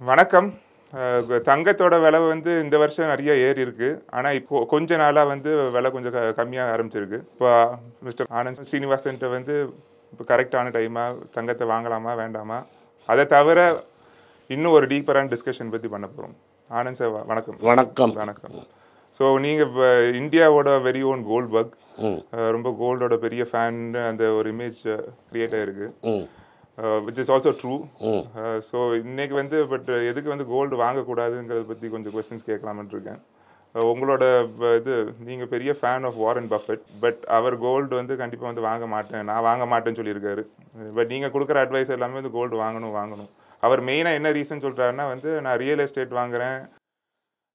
வணக்கம். தங்கத்தோட விலை வந்து இந்த வருஷம் நிறைய ஏறி இருக்கு. ஆனா இப்போ கொஞ்ச நாளா வந்து விலை கொஞ்சம் கம்மியாக ஆரம்பிச்சிருக்கு. இப்போ மிஸ்டர் ஆனந்த் ஸ்ரீனிவாசன்ட்ட வந்து இப்போ கரெக்டான டைமா தங்கத்தை வாங்கலாமா வேண்டாமா, அதை தவிர இன்னும் ஒரு டீப்பரான டிஸ்கஷன் பற்றி பண்ண போகிறோம். ஆனந்த் சார் வணக்கம். வணக்கம். வணக்கம். ஸோ நீங்கள் இப்போ இந்தியாவோட வெரி ஓன் கோல்ட் பக், ரொம்ப கோல்டோட பெரிய ஃபேன், அந்த ஒரு இமேஜ் கிரியேட் ஆயிருக்கு. Which is also true. So இன்னைக்கு வந்து பட் எதுக்கு வந்து கோல்டு வாங்கக்கூடாதுங்கிறத பற்றி கொஞ்சம் கொஸ்டின்ஸ் கேட்கலாம்னு இருக்கேன். உங்களோட இது, நீங்கள் பெரிய fan of Warren Buffett, but அவர் கோல்டு வந்து கண்டிப்பாக வந்து நான் வாங்க மாட்டேன்னு சொல்லியிருக்காரு. பட் நீங்கள் கொடுக்குற அட்வைஸ் எல்லாமே வந்து கோல்டு வாங்கணும். அவர் மெயினாக என்ன ரீசன் சொல்கிறாருன்னா வந்து, நான் ரியல் எஸ்டேட் வாங்குறேன்,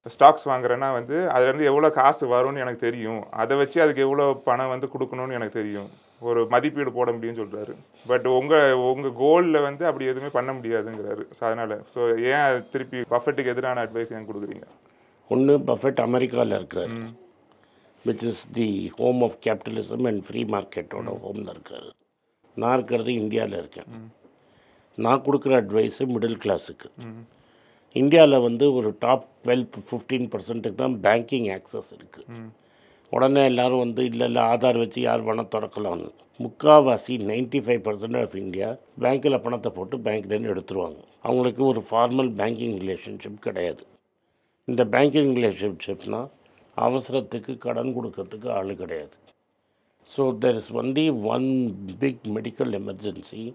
ஸ்டாக்ஸ் வாங்குறேன்னா வந்து அதுலேருந்து எவ்வளோ காசு வரும்னு எனக்கு தெரியும், அதை வச்சு அதுக்கு எவ்வளோ பணம் வந்து கொடுக்கணும்னு எனக்கு தெரியும், ஒரு மதிப்பீடு போட முடியும்னு சொல்கிறாரு. பட் உங்கள் கோல்டில் வந்து அப்படி எதுவுமே பண்ண முடியாதுங்கிறாரு. ஸோ அதனால் ஏன் திருப்பி பஃபெட்டுக்கு எதிரான அட்வைஸ் ஏன் கொடுக்குறீங்க? ஒன்று, பஃபெட் அமெரிக்காவில் இருக்கிறார், which is the home of capitalism and free மார்க்கெட்டோட ஹோமில் இருக்கார். நான் இருக்கிறது இந்தியாவில் இருக்கேன். நான் கொடுக்குற அட்வைஸு மிடில் கிளாஸுக்கு. இந்தியாவில் வந்து ஒரு டாப் 12-15% தான் பேங்கிங் ஆக்சஸ் இருக்குது. உடனே எல்லோரும் வந்து இல்லை ஆதார் வச்சு யார் வேணால் திறக்கலாம்னு. முக்கால்வாசி 95% ஆஃப் இந்தியா பேங்க்கில் பணத்தை போட்டு பேங்க்லேருந்து எடுத்துருவாங்க. அவங்களுக்கு ஒரு ஃபார்மல் பேங்கிங் ரிலேஷன்ஷிப் கிடையாது. இந்த பேங்கிங் ரிலேஷன்ஷிப்னால் அவசரத்துக்கு கடன் கொடுக்கறதுக்கு ஆள் கிடையாது. So there is only one big medical emergency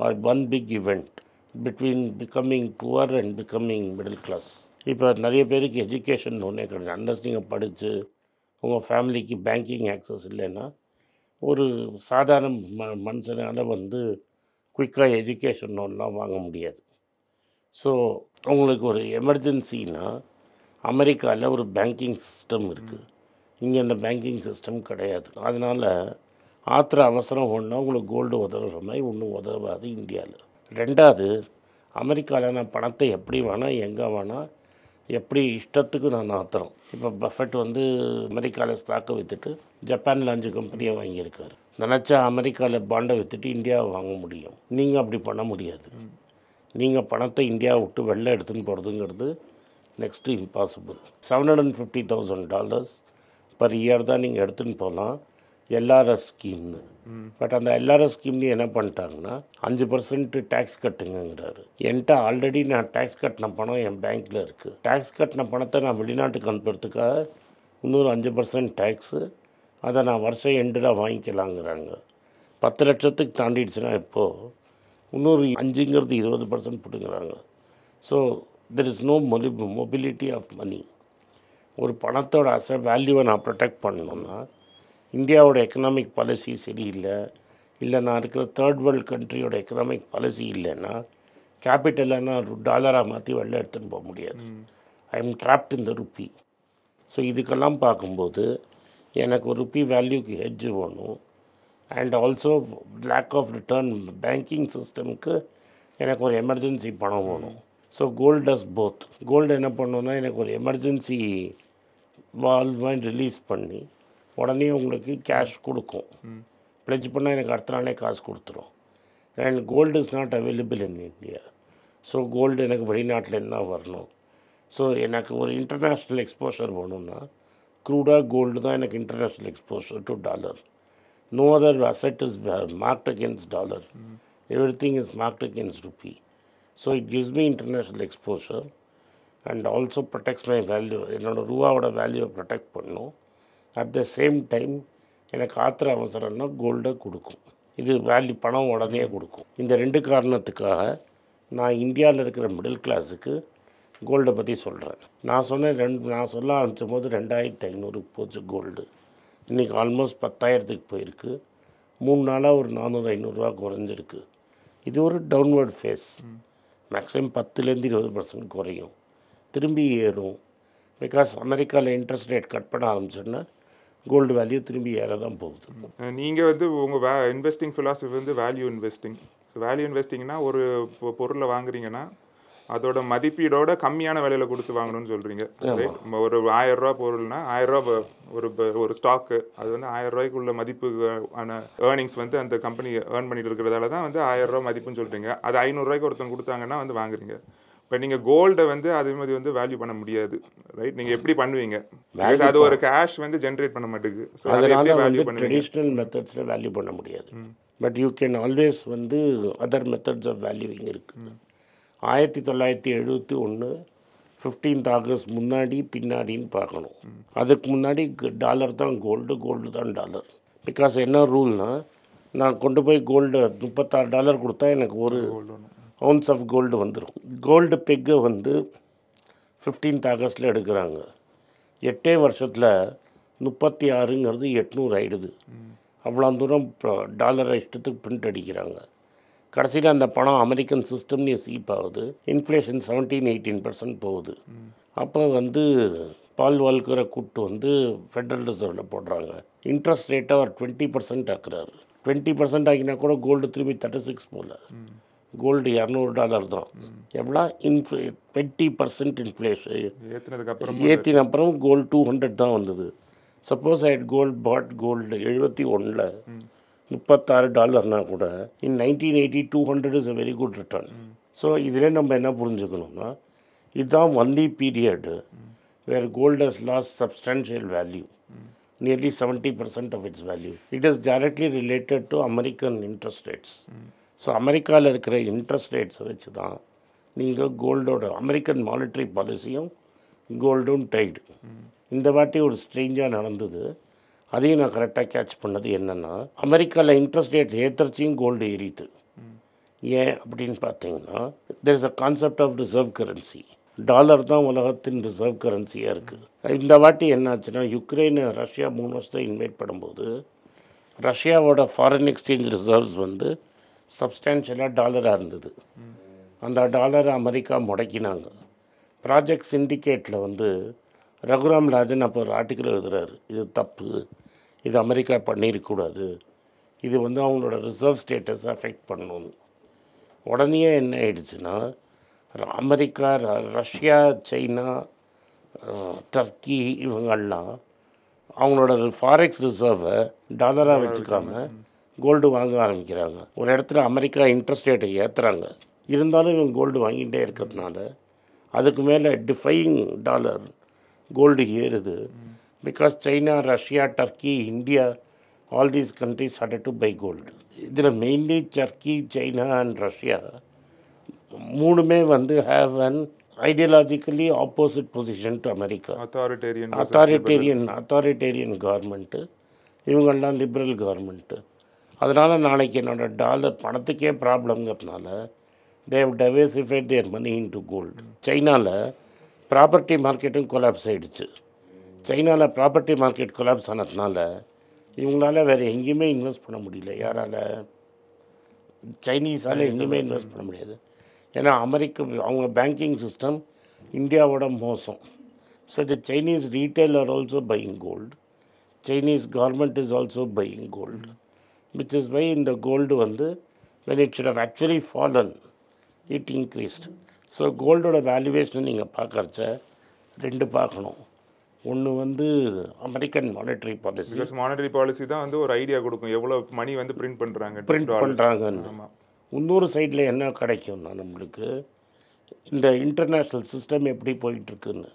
or one big event between becoming poor and becoming middle class. இப்போ நிறைய பேருக்கு எஜுகேஷன் ஒன்றே கிடையாது. அண்டர்ஸ் நீங்கள் படித்து உங்கள் ஃபேமிலிக்கு பேங்கிங் ஆக்சஸ் இல்லைன்னா ஒரு சாதாரண மனுஷனால் வந்து குயிக்காக எஜுகேஷன் லோன்லாம் வாங்க முடியாது. ஸோ உங்களுக்கு ஒரு எமர்ஜென்சின்னா அமெரிக்காவில் ஒரு பேங்கிங் சிஸ்டம் இருக்குது, இங்கே அந்த பேங்கிங் சிஸ்டம் கிடையாது. அதனால் அவசரம் ஒன்றா உங்களுக்கு கோல்டு உதவுற மாதிரி ஒன்றும் உதவாது இந்தியாவில். ரெண்டாவது, அமெரிக்காவில் நான் பணத்தை எப்படி வேணால் எங்கே வேணால் எப்படி இஷ்டத்துக்கு நான் ஆத்துறோம். இப்போ பஃபெட் வந்து அமெரிக்காவில் ஸ்டாக்கை விற்றுட்டு ஜப்பானில் 5 கம்பெனியை வாங்கியிருக்காரு. நினச்சா அமெரிக்காவில் பாண்டை விற்றுட்டு இந்தியாவை வாங்க முடியும். நீங்கள் அப்படி பண்ண முடியாது. நீங்கள் பணத்தை இந்தியாவை விட்டு வெளில எடுத்துன்னு போகிறதுங்கிறது நெக்ஸ்ட்டு இம்பாசிபிள். $750,000 பர் இயர் தான் நீங்கள் எடுத்துன்னு போகலாம் எல்ஆர்எஸ் ஸ்கீம்னு. பட் அந்த எல்ஆர்எஸ் ஸ்கீம்லேயே என்ன பண்ணிட்டாங்கன்னா 5% டேக்ஸ் கட்டுங்கிறாரு. என்கிட்ட ஆல்ரெடி நான் டேக்ஸ் கட்டின பணம் என் பேங்க்கில் இருக்குது. டேக்ஸ் கட்டின பணத்தை நான் வெளிநாட்டுக்கு அனுப்புறதுக்காக இன்னொரு 5% டேக்ஸு, அதை நான் வருஷம் எண்டில் வாங்கிக்கலாங்கிறாங்க. 10 லட்சத்துக்கு தாண்டிடுச்சுன்னா இப்போது இன்னொரு 5ங்கிறது 20% போட்டுங்கிறாங்க. So there is no mobility of money. ஒரு பணத்தோட வேல்யூவை நான் ப்ரொடெக்ட் பண்ணணுன்னா இந்தியாவோட எக்கனாமிக் பாலிசி சரியில்லை, இல்லை நான் இருக்கிற தேர்ட் வேர்ல்டு கண்ட்ரியோட எக்கனாமிக் பாலிசி இல்லைன்னா கேபிட்டலை நான் டாலராக மாற்றி வெளில எடுத்துன்னு போக முடியாது. I'm trapped in the rupee. So இதுக்கெல்லாம் பார்க்கும்போது எனக்கு ஒரு ருப்பி வேல்யூக்கு ஹெட்ஜ் வேணும். And also lack of return banking சிஸ்டமுக்கு எனக்கு ஒரு எமர்ஜென்சி பணம் வேணும். So gold does both. Gold என்ன பண்ணணுன்னா எனக்கு ஒரு எமர்ஜென்சி வால்வை ரிலீஸ் பண்ணி உடனே உங்களுக்கு கேஷ் கொடுக்கும். ப்ளெஜ் பண்ணால் எனக்கு அடுத்த நாளே காசு கொடுத்துரும். And gold is not available in India. So gold எனக்கு வெளிநாட்டிலேருந்து தான் வரணும். ஸோ எனக்கு ஒரு இன்டர்நேஷ்னல் எக்ஸ்போஷர் வேணும்னா க்ரூடாக கோல்டு தான் எனக்கு international exposure to dollar. No other asset is marked against dollar. Everything is marked against rupee. So it gives me international exposure and also protects my value. என்னோடய ரூபாவோட வேல்யூவை protect பண்ணும். At the same time எனக்கு அவசரம்னா கோல்டை கொடுக்கும். இது value பணம் உடனே கொடுக்கும். இந்த 2 காரணத்துக்காக நான் இந்தியாவில் இருக்கிற மிடில் கிளாஸுக்கு கோல்டை பற்றி சொல்கிறேன். நான் சொல்ல ஆரம்பிச்சும் போது 2,500 போச்சு கோல்டு. இன்றைக்கி ஆல்மோஸ்ட் 10,000க்கு போயிருக்கு. 3 நாளாக ஒரு 400-500 குறைஞ்சிருக்கு. இது ஒரு டவுன்வர்ட் ஃபேஸ். மேக்ஸிமம் 10-20% குறையும், திரும்பி ஏறும். பிகாஸ் அமெரிக்காவில் இன்ட்ரெஸ்ட் ரேட் கட் பண்ண ஆரம்பிச்சோன்னா கோல்டு வேல்யூ திரும்பி ஏற தான் போகுது. நீங்கள் வந்து உங்கள் இன்வெஸ்டிங் ஃபிலாசபி வந்து வேல்யூ இன்வெஸ்டிங். வேல்யூ இன்வெஸ்டிங்னா ஒரு பொருளை வாங்குறீங்கன்னா அதோட மதிப்பீடோட கம்மியான விலையில் கொடுத்து வாங்கணும்னு சொல்கிறீங்க. ஒரு 1000 ரூபா பொருள்னா 1000 ரூபா ஒரு ஸ்டாக்கு, அது வந்து 1000 ரூபாய்க்குள்ள மதிப்புக்கான ஏர்னிங்ஸ் வந்து அந்த கம்பெனி ஏர்ன் பண்ணிட்டு இருக்கிறதால தான் வந்து 1000 ரூபா மதிப்புன்னு சொல்கிறீங்க. அது 500 ரூபாய்க்கு ஒருத்தவங்க கொடுத்தாங்கன்னா வந்து வாங்குறீங்க. இப்போ நீங்கள் கோல்டை வந்து அதே மாதிரி வந்து வேல்யூ பண்ண முடியாது, ரைட்? நீங்கள் எப்படி பண்ணுவீங்க? Because அது ஒரு கேஷ் வந்து ஜென்ரேட் பண்ண மாட்டேங்குது. ஸோ அதை எப்படி அதனால் வேல்யூ வந்து பண்ணுவீங்க? ட்ரெடிஷ்னல் மெத்தட்ஸில் வேல்யூ பண்ண முடியாது. பட் யூ கேன் ஆல்வேஸ் வந்து அதர் மெத்தட்ஸ் ஆஃப் வேல்யூவிங் இருக்குது. 1971 15th ஆகஸ்ட் முன்னாடி பின்னாடின்னு பார்க்கணும். அதுக்கு முன்னாடி டாலர் தான் கோல்டு, கோல்டு தான் டாலர். பிகாஸ் என்ன ரூல்னா, நான் கொண்டு போய் கோல்டு $36 கொடுத்தா எனக்கு ஒரு ounce ஆஃப் கோல்டு வந்துடும். கோல்டு பெக்கை வந்து 15th ஆகஸ்ட்டில் எடுக்கிறாங்க. 8 வருஷத்தில் 36ங்கிறது 800 ஆகிடுது. அவ்வளோ தூரம் டாலரை இஷ்டத்துக்கு பிரிண்ட் அடிக்கிறாங்க. கடைசியில் அந்த பணம் அமெரிக்கன் சிஸ்டம்லேயே சீப் ஆகுது. இன்ஃப்ளேஷன் 17-18% போகுது. அப்போ வந்து பால் வால்கரை கூப்பிட்டு வந்து ஃபெடரல் ரிசர்வில் போடுறாங்க. இன்ட்ரெஸ்ட் ரேட்டை அவர் 20% ஆக்குறாரு. 20% ஆகினா கூட கோல்டு திரும்பி 36 போகல. கோல்டு $200 தான். எவ்வளோ 20% இன்ஃப்ளேஷன் ஏற்றின அப்புறம் கோல்டு 200 தான் வந்தது. Suppose I gold bought gold 71 $36 கூட in 1980 200 is a very good return. So இதில் நம்ம என்ன புரிஞ்சுக்கணும்னா, இதுதான் only period where gold has lost substantial value, nearly 70% of its value. It is directly related to American interest rates. So அமெரிக்காவில் இருக்கிற interest ரேட்ஸை வச்சு தான் நீங்கள் கோல்டோட அமெரிக்கன் மானிட்டரி பாலிசியும் கோல்டும் டைடு. இந்த வாட்டி ஒரு ஸ்ட்ரேஞ்சாக நடந்தது. அதையும் நான் கரெக்டாக கேட்ச் பண்ணது என்னென்னா, அமெரிக்காவில் இன்ட்ரெஸ்ட் ரேட் ஏற்றச்சியும் கோல்டு ஏறிது. ஏன் அப்படின்னு பார்த்தீங்கன்னா, there is a concept of reserve currency. Dollar தான் உலகத்தின் ரிசர்வ் கரன்சியாக இருக்குது. இந்த வாட்டி என்னாச்சுன்னா, யுக்ரைனை ரஷ்யா 3 வருஷத்தை இன்வைட் பண்ணும்போது ரஷ்யாவோட ஃபாரின் எக்ஸ்சேஞ்ச் ரிசர்வ்ஸ் வந்து சப்ஸ்டான்ஷியலாக டாலராக இருந்தது. அந்த டாலரை அமெரிக்கா முடக்கினாங்க. ப்ராஜெக்ட் சிண்டிகேட்டில் வந்து ரகுராம் ராஜன் அப்போ ஒரு ஆர்டிக்கல் எழுதுகிறாரு, இது தப்பு, இது அமெரிக்கா பண்ணியிருக்கக்கூடாது, இது வந்து அவங்களோட ரிசர்வ் ஸ்டேட்டஸை அஃபெக்ட் பண்ணணும். உடனே என்ன ஆயிடுச்சுன்னா, அமெரிக்கா, ரஷ்யா, சைனா, டர்க்கி இவங்கெல்லாம் அவங்களோட ஃபாரெக்ஸ் ரிசர்வை டாலராக வச்சுக்காம கோல்டு வாங்க ஆரம்பிக்கிறாங்க. ஒரு இடத்துல அமெரிக்கா இன்ட்ரெஸ்ட் ரேட்டை ஏற்றுறாங்க, இருந்தாலும் இவங்க கோல்டு வாங்கிகிட்டே இருக்கிறதுனால அதுக்கு மேலே டிஃபைங் டாலர் கோல்டு ஏறுது. Because China, Russia, Turkey, India, all these countries started to buy gold. இதில் mainly Turkey, China and Russia மூணுமே வந்து have an ideologically opposite position to America. Authoritarian government, இவங்கெல்லாம் லிபரல் கவர்மெண்ட்டு. அதனால் நாளைக்கு என்னோடய dollar பணத்துக்கே ப்ராப்ளம்ங்கிறதுனால they have diversified their money into gold. சைனாவில் ப்ராப்பர்ட்டி மார்க்கெட்டும் கொலாப்ஸ் ஆகிடுச்சு. சைனாவில் ப்ராப்பர்ட்டி மார்க்கெட் கொலாப்ஸ் ஆனதுனால இவங்களால வேறு எங்கேயுமே இன்வெஸ்ட் பண்ண முடியல. யாரால்? சைனீஸால் எங்கேயுமே இன்வெஸ்ட் பண்ண முடியாது. ஏன்னா அவங்க பேங்கிங் சிஸ்டம் இந்தியாவோட மோசம். So the Chinese retail are also buying gold. Chinese government is also buying gold, which is why இந்த கோல்டு வந்து when it should have actually fallen, it increased. So கோல்டோட வேல்யூவேஷனை நீங்கள் பார்க்குறச்ச 2 பார்க்கணும். ஒன்று வந்து American monetary policy. Monetary policy தான் வந்து ஒரு ஐடியா கொடுக்கும் எவ்வளோ மணி வந்து பிரிண்ட் பண்ணுறாங்கன்னு. இன்னொரு சைடில் என்ன கிடைக்கும்னா, நம்மளுக்கு இந்த இன்டர்நேஷ்னல் சிஸ்டம் எப்படி போயிட்டுருக்குன்னு.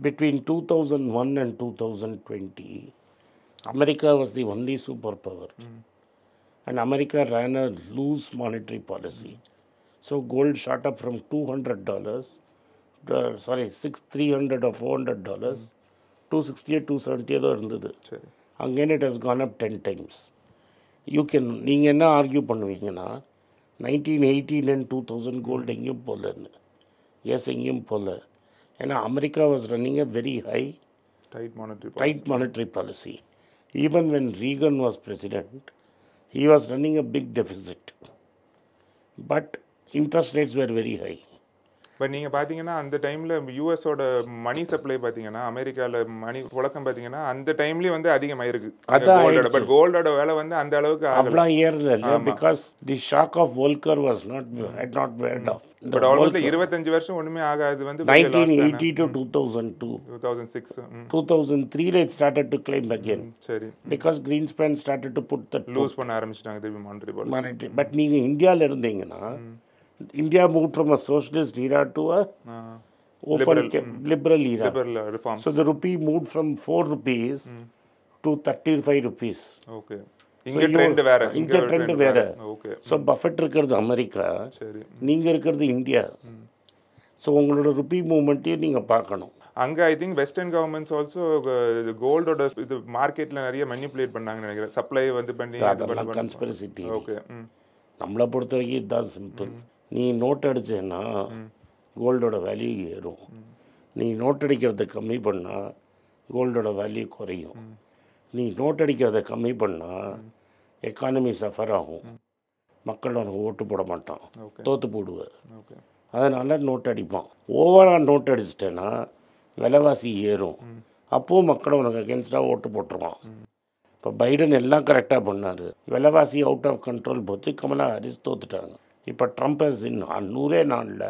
Between 2001 and 2020 America was the only superpower, and America ran a loose monetary policy. So gold shot up from $300 or $400, $260 $270 ஏதோ இருந்தது. Again it has gone up 10 times. நீங்கள் என்ன ஆர்கியூ பண்ணுவீங்கன்னா, 1918 and 2000 கோல்டு எங்கேயும் போகலன்னு. S, எங்கேயும் போகல. ஏன்னா America was running a very high tight monetary policy. Even when Reagan was president, he was running a big deficit, but interest rates were very high. But நீங்கள் பார்த்தீங்கன்னா அந்த டைமில் யூஎஸோட money supply பார்த்தீங்கன்னா, அமெரிக்காவில் மணி புழக்கம் பார்த்தீங்கன்னா அந்த டைம்லேயும் வந்து அதிகமாயிருக்கு கோல்டோட. பட் கோல்டோட விலை வந்து அந்த அளவுக்கு அவ்வளோ ஏறல, because the shock of Volcker was not worth of. But almost 25 வருஷம் ஒன்றுமே ஆகாது. வந்து 1980 to 2002 2006 2003 it started to climb again. சரி, because Greenspan started to put the lose பண்ண ஆரம்பிச்சிட்டாங்க திருப்பி மானிட்டரி பாலிசி. பட் நீங்கள் இந்தியாவில் இருந்தீங்கன்னா India moved from a socialist era to a open liberal era. Liberal reforms. So the rupee moved from 4 rupees to 35 rupees. Okay. இங்க trend வேற. இங்க trend வேற. ஓகே. ஸோ பஃபெட் இருக்கிறது அமெரிக்கா, சரி, நீங்கள் இருக்கிறது இந்தியா. ஸோ உங்களோட ருப்பி மூவ்மெண்ட்டையும் நீங்கள் பார்க்கணும். அங்கே I think western governments also கோல்டோட இது மார்க்கெட்டில் நிறைய மேனிப்புலேட் பண்ணாங்கன்னு நினைக்கிறேன். சப்ளை வந்து பண்ணி அதெல்லாம் கன்ஸ்பிரசி. ஓகே. நம்மளை பொறுத்த வரைக்கும் இதுதான் சிம்பிள். நீ நோட் அடிச்சேன்னா கோல்டோட வேல்யூ ஏறும். நீ நோட் அடிக்கிறத கம்மி பண்ணால் கோல்டோட வேல்யூ குறையும். நீ நோட் அடிக்கிறத கம்மி பண்ணால் எக்கானமி சஃபர் ஆகும். மக்கள் உனக்கு ஓட்டு போட மாட்டான், தோற்று போடுவார். அதனால் நோட் அடிப்பான். ஓவராக நோட் அடிச்சிட்டேன்னா விலைவாசி ஏறும். அப்போது மக்கள் உனக்கு அகேன்ஸ்டாக ஓட்டு போட்டுருவான். இப்போ பைடன் எல்லாம் கரெக்டாக பண்ணார். விலைவாசி அவுட் ஆஃப் கண்ட்ரோல் போச்சு, கமலா ஹாரிஸ் தோத்துட்டாங்க. இப்போ ட்ரம்ப் ஹஸ் இன் 100 நாளில்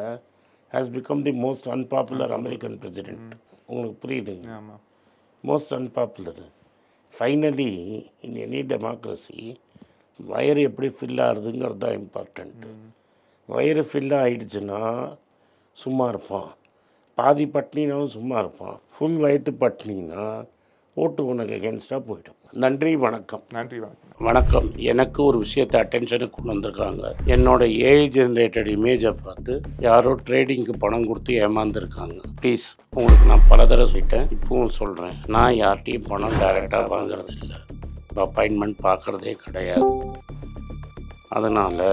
has become the most unpopular American president. உங்களுக்கு புரியுதுங்க? Most unpopular. Finally in any democracy வயிறு எப்படி ஃபில் ஆகுதுங்கிறது தான் இம்பார்ட்டண்ட்டு. வயிறு ஃபில் ஆகிடுச்சுன்னா சும்மா இருப்பான். பாதி பட்னினாலும் சும்மா இருப்பான். ஃபுல் வயிற்று பட்னின்னா ஓட்டு உனக்கு அகேன்ஸ்டாக போய்டும். நன்றி, வணக்கம். நன்றி, வணக்கம். வணக்கம். எனக்கு ஒரு விஷயத்தை அட்டென்ஷனுக்கு கொண்டு வந்திருக்காங்க. என்னோட ஏஐ ஜென்ரேட்டட் இமேஜை பார்த்து யாரோ ட்ரேடிங்க்கு பணம் கொடுத்து ஏமாந்துருக்காங்க. ப்ளீஸ், உங்களுக்கு நான் பல தடவை சொல்லிட்டேன், இப்பவும் சொல்கிறேன், நான் யார்கிட்டையும் பணம் டைரெக்டாக வாங்குறது இல்லை, அப்பாயின்மெண்ட் பார்க்குறதே கிடையாது. அதனால்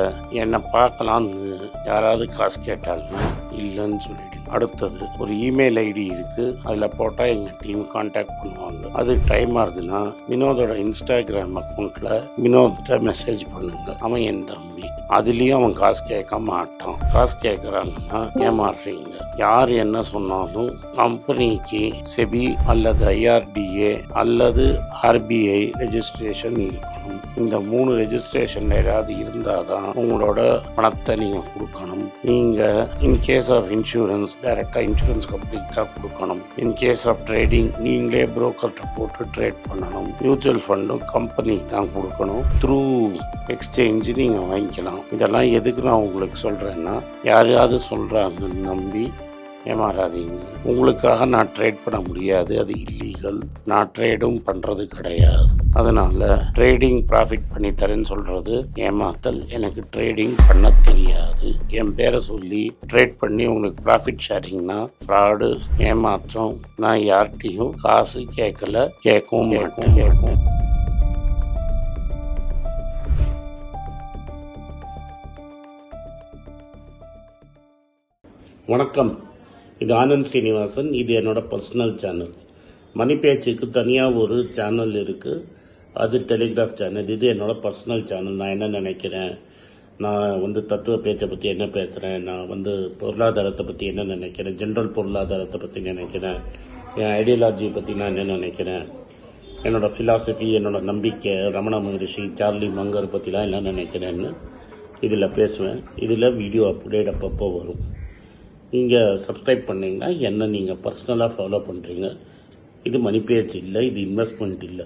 என்னை பார்க்கலான்னு யாராவது காசு கேட்டாங்கன்னா இல்லைன்னு சொல்லிவிடு. அடுத்தது ஒரு இமெயில் ஐடி இருக்குது, அதில் போட்டால் எங்கள் டீம் கான்டாக்ட் பண்ணுவாங்க. அது டைம் ஆகுதுன்னா வினோதோட இன்ஸ்டாகிராம் அக்கௌண்ட்டில் வினோத்தை மெசேஜ் பண்ணுங்க. அவன் என் தம்பி, அதுலேயும் அவன் காசு கேட்க மாட்டான். காசு கேட்குறாங்கன்னா ஏமாறுறீங்க. யார் என்ன சொன்னாலும் கம்பெனிக்கு செபி அல்லது ஐஆர்டிஏ அல்லது ஆர்பிஐ ரெஜிஸ்ட்ரேஷன் இருக்கணும். இந்த 3 ரெஜிஸ்ட்ரேஷன் ஏதாவது இருந்தால் தான் உங்களோட பணத்தை நீங்கள் கொடுக்கணும். நீங்கள் இன்கேஸ் ஆஃப் இன்சூரன்ஸ் டைரெக்டாக இன்சூரன்ஸ் கம்பெனிக்கு தான் கொடுக்கணும். இன்கேஸ் ஆஃப் ட்ரேடிங் நீங்களே புரோக்கர்கிட்ட போட்டு ட்ரேட் பண்ணணும். மியூச்சுவல் ஃபண்டும் கம்பெனிக்கு தான் கொடுக்கணும். த்ரூ எக்ஸ்சேஞ்சு நீங்கள் வாங்கிக்கலாம். இதெல்லாம் எதுக்கு நான் உங்களுக்கு சொல்கிறேன்னா, யாரையாவது சொல்கிறாங்கன்னு நம்பி ஏமாறாதீங்க. உங்களுக்காக நான் ட்ரேட் பண்ண முடியாது, அது இல்லீகல். நான் ட்ரேடும் பண்ணுறது கிடையாது. அதனால் ட்ரேடிங் ப்ராஃபிட் பண்ணி தரேன்னு சொல்கிறது ஏமாத்தல். எனக்கு ட்ரேடிங் பண்ண தெரியாது. என் பேரை சொல்லி ட்ரேட் பண்ணி உங்களுக்கு ப்ராஃபிட் ஷேரிங்னா ஃப்ராடு, ஏமாற்றம். நான் யார்கிட்டையும் காசு கேட்கல, கேட்கவும் மாட்டேன். வணக்கம். இது ஆனந்த் ஸ்ரீனிவாசன். இது என்னோட பர்சனல் சேனல். மணி பேச்சுக்கு தனியாக ஒரு சேனல் இருக்குது, அது டெலிகிராஃப் சேனல். இது என்னோட பர்சனல் சேனல். நான் என்ன நினைக்கிறேன், நான் தத்துவ பேச்சை பற்றி என்ன பேசுகிறேன், நான் பொருளாதாரத்தை பற்றி என்ன நினைக்கிறேன், ஜென்ரல் பொருளாதாரத்தை பற்றி நினைக்கிறேன், என் ஐடியாலஜியை பற்றி நான் என்ன நினைக்கிறேன், என்னோட ஃபிலாசபி, என்னோட நம்பிக்கை, ரமண மகரிஷி, சார்லி மங்கர் பற்றிலாம் என்ன நினைக்கிறேன்னு இதில் பேசுவேன். இதில் வீடியோ அப்டேட் அப்பப்போ வரும். நீங்கள் சப்ஸ்கிரைப் பண்ணிங்கன்னா என்ன நீங்கள் பர்சனலாக ஃபாலோ பண்ணுறீங்க. இது மணி பேச்சு இல்லை, இது இன்வெஸ்ட்மெண்ட் இல்லை.